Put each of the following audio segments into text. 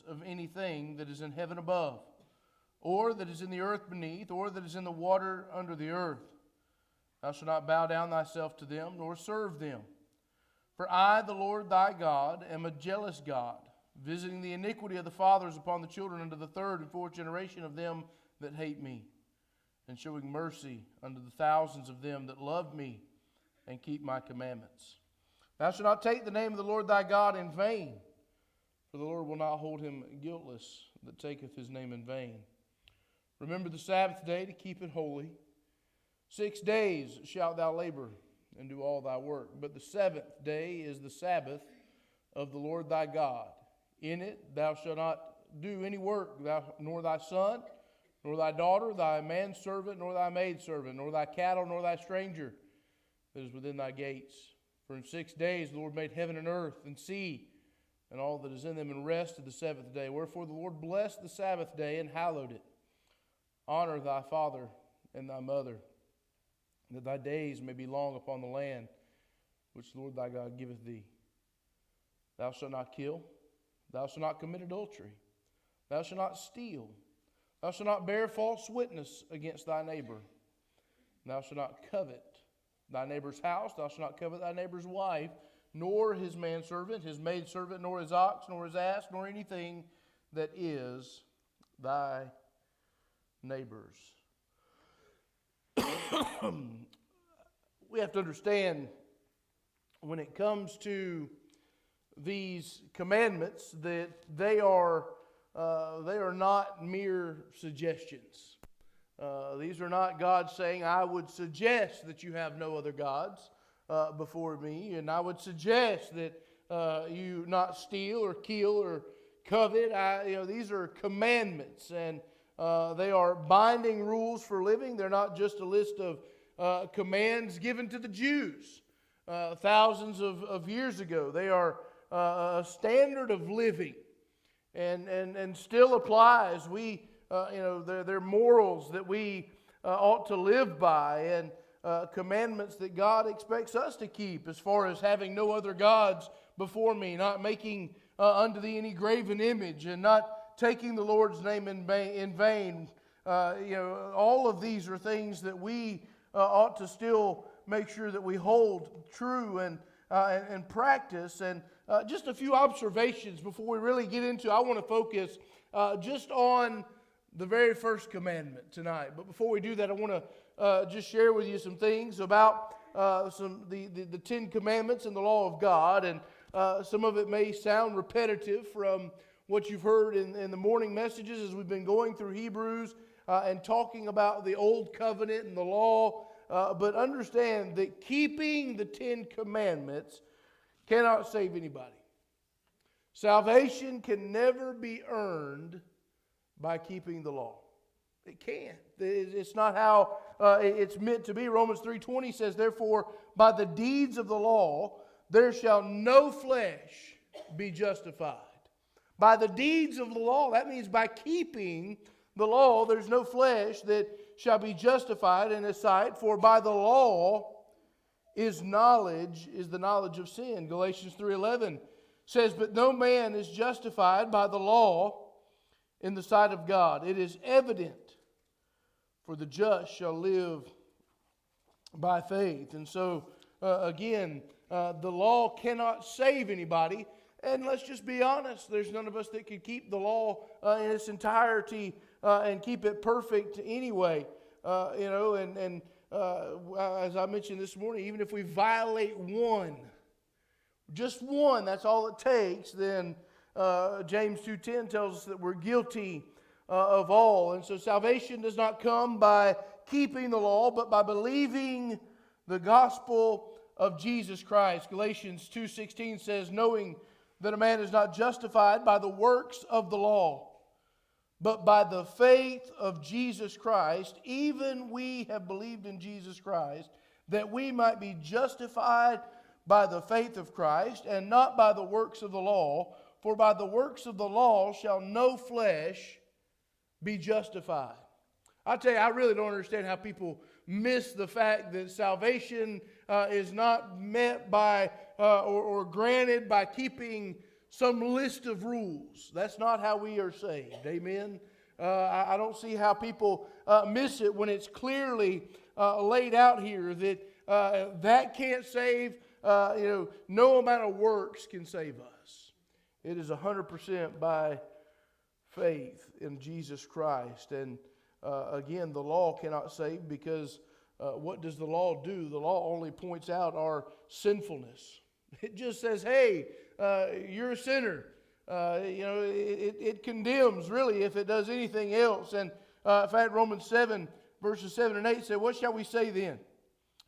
of anything that is in heaven above, or that is in the earth beneath, or that is in the water under the earth. Thou shalt not bow down thyself to them, nor serve them. For I, the Lord thy God, am a jealous God, visiting the iniquity of the fathers upon the children unto the third and fourth generation of them that hate me, and showing mercy unto the thousands of them that love me and keep my commandments. Thou shalt not take the name of the Lord thy God in vain, for the Lord will not hold him guiltless that taketh his name in vain. Remember the Sabbath day to keep it holy. 6 days shalt thou labor and do all thy work, but the seventh day is the Sabbath of the Lord thy God. In it thou shalt not do any work, nor thy son, nor thy daughter, thy manservant, nor thy maidservant, nor thy cattle, nor thy stranger that is within thy gates. For in 6 days the Lord made heaven and earth and sea, and all that is in them, and rested the seventh day. Wherefore the Lord blessed the Sabbath day and hallowed it. Honor thy father and thy mother, that thy days may be long upon the land which the Lord thy God giveth thee. Thou shalt not kill. Thou shalt not commit adultery. Thou shalt not steal. Thou shalt not bear false witness against thy neighbor. Thou shalt not covet thy neighbor's house. Thou shalt not covet thy neighbor's wife, nor his manservant, his maidservant, nor his ox, nor his ass, nor anything that is thy neighbor's. We have to understand, when it comes to these commandments, that they are not mere suggestions. These are not God saying, I would suggest that you have no other gods before me, and I would suggest that you not steal or kill or covet. These are commandments, and they are binding rules for living. They're not just a list of commands given to the Jews thousands of years ago. They are a standard of living, and still applies. They're morals that we ought to live by, and commandments that God expects us to keep, as far as having no other gods before me, not making unto thee any graven image, and not taking the Lord's name in vain. All of these are things that we ought to still make sure that we hold true and practice. And just a few observations before we really get into. I want to focus just on the very first commandment tonight. But before we do that, I want to just share with you some things about the Ten Commandments and the law of God. And some of it may sound repetitive from what you've heard in the morning messages as we've been going through Hebrews and talking about the Old Covenant and the law. But understand that keeping the Ten Commandments cannot save anybody. Salvation can never be earned by keeping the law. It can't. It's not how it's meant to be. Romans 3:20 says, therefore, by the deeds of the law, there shall no flesh be justified. By the deeds of the law, that means by keeping the law, there's no flesh that shall be justified in His sight. For by the law is the knowledge of sin. Galatians 3:11 says, but no man is justified by the law in the sight of God. It is evident, for the just shall live by faith. And so, again, the law cannot save anybody. And let's just be honest, there's none of us that could keep the law in its entirety and keep it perfect anyway. As I mentioned this morning, even if we violate one, just one, that's all it takes, then James 2:10 tells us that we're guilty of all. And so salvation does not come by keeping the law, but by believing the gospel of Jesus Christ. Galatians 2:16 says, knowing that a man is not justified by the works of the law, but by the faith of Jesus Christ, even we have believed in Jesus Christ, that we might be justified by the faith of Christ, and not by the works of the law. For by the works of the law shall no flesh be justified. I tell you, I really don't understand how people miss the fact that salvation is not met by or granted by keeping some list of rules. That's not how we are saved. Amen. I don't see how people miss it when it's clearly laid out here that that can't save. No amount of works can save us. It is 100% by faith in Jesus Christ. And again, the law cannot save because what does the law do? The law only points out our sinfulness. It just says, hey, you're a sinner. It condemns, really, if it does anything else. And in fact, Romans 7, verses 7 and 8 say, what shall we say then?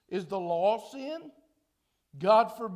Is the law sin? God forbid.